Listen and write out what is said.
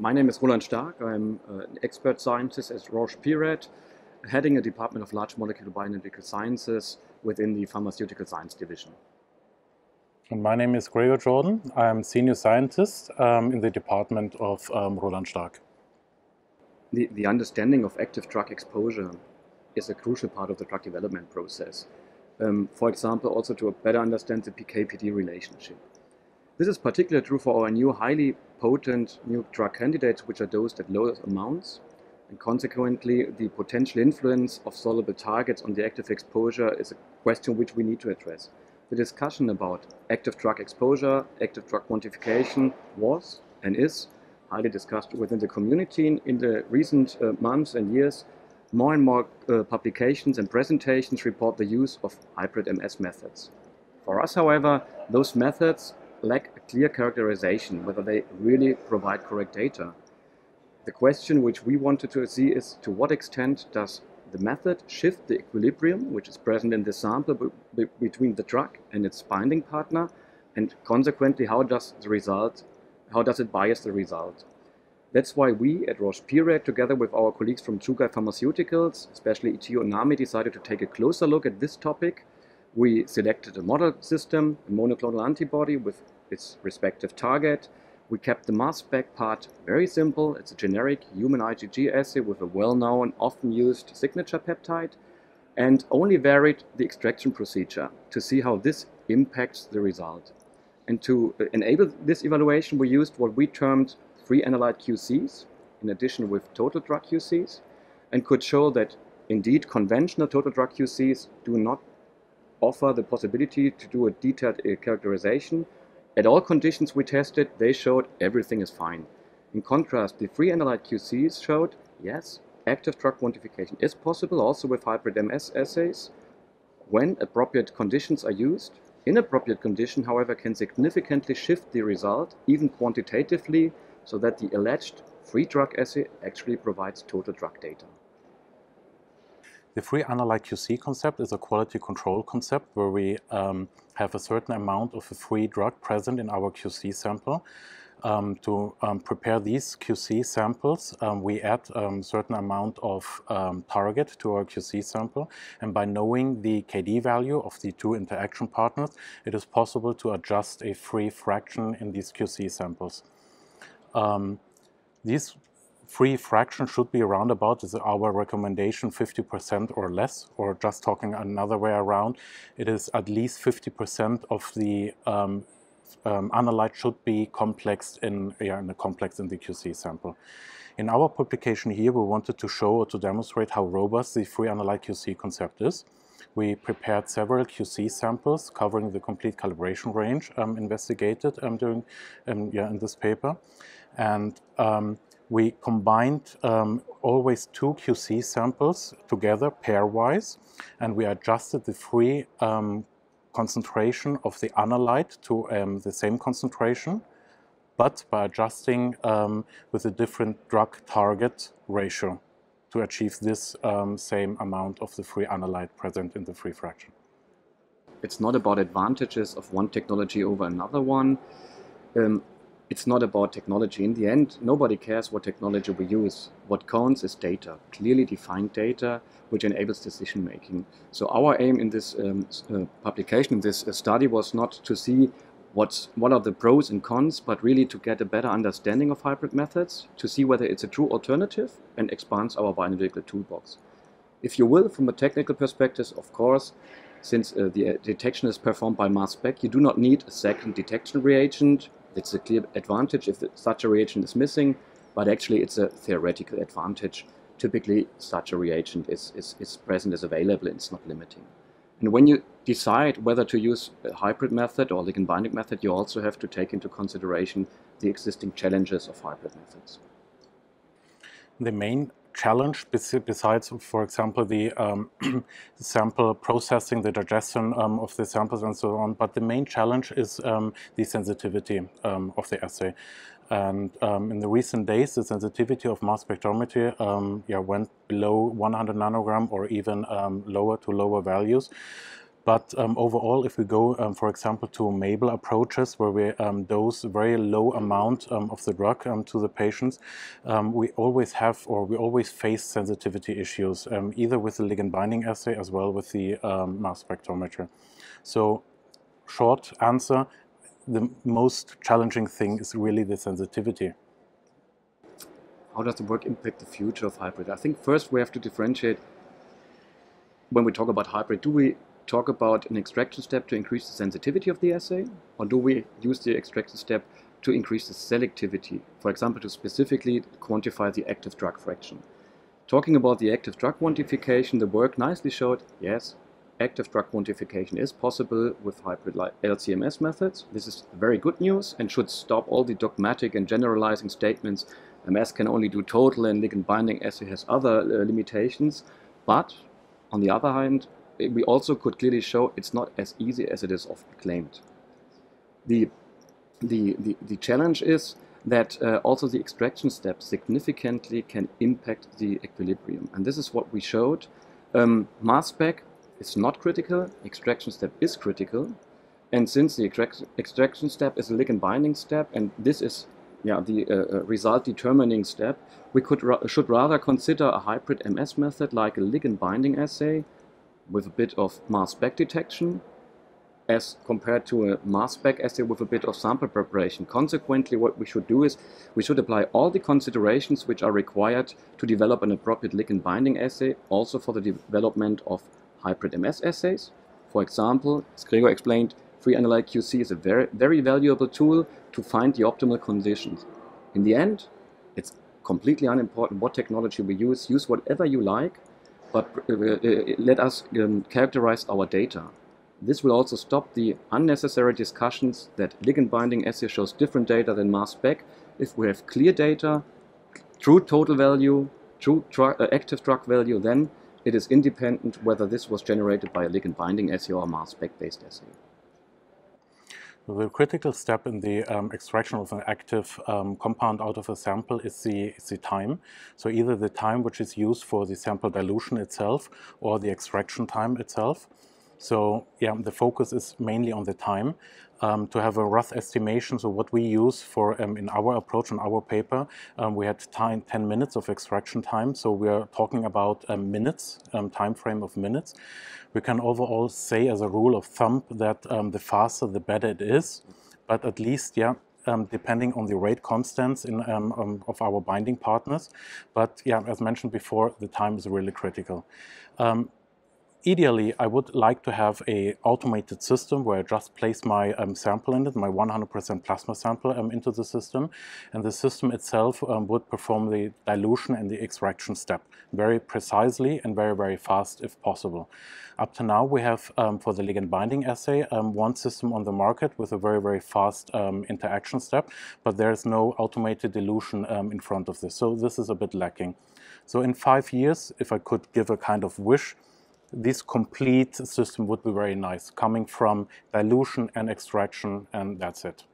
My name is Roland Staack. I'm an expert scientist at Roche Pirac, heading a department of large molecular bioanalytical sciences within the pharmaceutical science division. And my name is Gregor Jordan. I'm senior scientist in the department of Roland Staack. The understanding of active drug exposure is a crucial part of the drug development process. For example, also to better understand the PK-PD relationship. This is particularly true for our new highly potent new drug candidates which are dosed at low amounts, and consequently the potential influence of soluble targets on the active exposure is a question which we need to address. The discussion about active drug exposure, active drug quantification was and is highly discussed within the community. In the recent months and years, more and more publications and presentations report the use of hybrid MS methods. For us, however, those methods lack a clear characterization, whether they really provide correct data. The question which we wanted to see is to what extent does the method shift the equilibrium which is present in the sample between the drug and its binding partner, and consequently how does it bias the result? That's why we at Roche Pirac, together with our colleagues from Chugai Pharmaceuticals, especially Ichio and Nami, decided to take a closer look at this topic. We selected a model system, a monoclonal antibody with its respective target. We kept the mass spec part very simple. It's a generic human IgG assay with a well-known, often used signature peptide, and only varied the extraction procedure to see how this impacts the result. And to enable this evaluation, we used what we termed free analyte QCs, in addition with total drug QCs, and could show that indeed conventional total drug QCs do not offer the possibility to do a detailed characterization. At all conditions we tested, they showed everything is fine. In contrast, the free analyte QCs showed, yes, active drug quantification is possible also with hybrid MS assays when appropriate conditions are used. Inappropriate condition, however, can significantly shift the result, even quantitatively, so that the alleged free drug assay actually provides total drug data. The free analyte QC concept is a quality control concept where we have a certain amount of a free drug present in our QC sample. To prepare these QC samples, we add a certain amount of target to our QC sample, and by knowing the KD value of the two interaction partners, it is possible to adjust a free fraction in these QC samples. These free fraction should be around about, is our recommendation, 50% or less, or just talking another way around, it is at least 50% of the analyte should be complex in the QC sample. In our publication here, we wanted to show or to demonstrate how robust the free analyte QC concept is. We prepared several QC samples covering the complete calibration range investigated in this paper, and we combined always two QC samples together pairwise, and we adjusted the free concentration of the analyte to the same concentration, but by adjusting with a different drug target ratio to achieve this same amount of the free analyte present in the free fraction. It's not about advantages of one technology over another one. It's not about technology. In the end, nobody cares what technology we use. What counts is data, clearly defined data, which enables decision making. So our aim in this publication, in this study, was not to see what are the pros and cons, but really to get a better understanding of hybrid methods, to see whether it's a true alternative and expands our bioanalytical toolbox. If you will, from a technical perspective, of course, since the detection is performed by mass spec, you do not need a second detection reagent. It's a clear advantage if such a reagent is missing, but actually it's a theoretical advantage. Typically, such a reagent is present, is available, and it's not limiting. And when you decide whether to use a hybrid method or ligand binding method, you also have to take into consideration the existing challenges of hybrid methods. The main challenge, besides, for example, the sample processing, the digestion of the samples and so on, but the main challenge is the sensitivity of the assay. And in the recent days, the sensitivity of mass spectrometry went below 100 nanogram or even lower values. But overall, if we go, for example, to Mabel approaches, where we dose a very low amount of the drug to the patients, we always have, or we always face sensitivity issues, either with the ligand binding assay as well with the mass spectrometer. So, short answer, the most challenging thing is really the sensitivity. How does the work impact the future of hybrid? I think first we have to differentiate when we talk about hybrid. Do we talk about an extraction step to increase the sensitivity of the assay, or do we use the extraction step to increase the selectivity, for example, to specifically quantify the active drug fraction? Talking about the active drug quantification, the work nicely showed, yes, active drug quantification is possible with hybrid LCMS methods. This is very good news and should stop all the dogmatic and generalizing statements. MS can only do total and ligand binding assay has other limitations. But on the other hand, we also could clearly show it's not as easy as it is often claimed. The challenge is that also the extraction step significantly can impact the equilibrium. And this is what we showed. Mass spec is not critical, extraction step is critical. And since the extraction step is a ligand binding step, and this is the result determining step, we should rather consider a hybrid MS method like a ligand binding assay with a bit of mass spec detection as compared to a mass spec assay with a bit of sample preparation. Consequently, what we should do is we should apply all the considerations which are required to develop an appropriate ligand binding assay also for the development of hybrid MS assays. For example, as Gregor explained, free analyte QC is a very valuable tool to find the optimal conditions. In the end, it's completely unimportant what technology we use. Use whatever you like, but let us characterize our data. This will also stop the unnecessary discussions that ligand binding assay shows different data than mass spec. If we have clear data, true total value, true active drug value, then it is independent whether this was generated by a ligand binding assay or a mass spec based assay. The critical step in the extraction of an active compound out of a sample is the time. So either the time which is used for the sample dilution itself or the extraction time itself. So yeah, the focus is mainly on the time. To have a rough estimation, so what we use for in our approach, in our paper, we had 10 minutes of extraction time. So we are talking about minutes, time frame of minutes. We can overall say as a rule of thumb that the faster the better it is, but at least, yeah, depending on the rate constants of our binding partners. But yeah, as mentioned before, the time is really critical. Ideally, I would like to have an automated system where I just place my sample in it, my 100% plasma sample into the system, and the system itself would perform the dilution and the extraction step very precisely and very fast if possible. Up to now, we have for the ligand binding assay one system on the market with a very fast interaction step, but there is no automated dilution in front of this, so this is a bit lacking. So in 5 years, if I could give a kind of wish, this complete system would be very nice, coming from dilution and extraction, and that's it.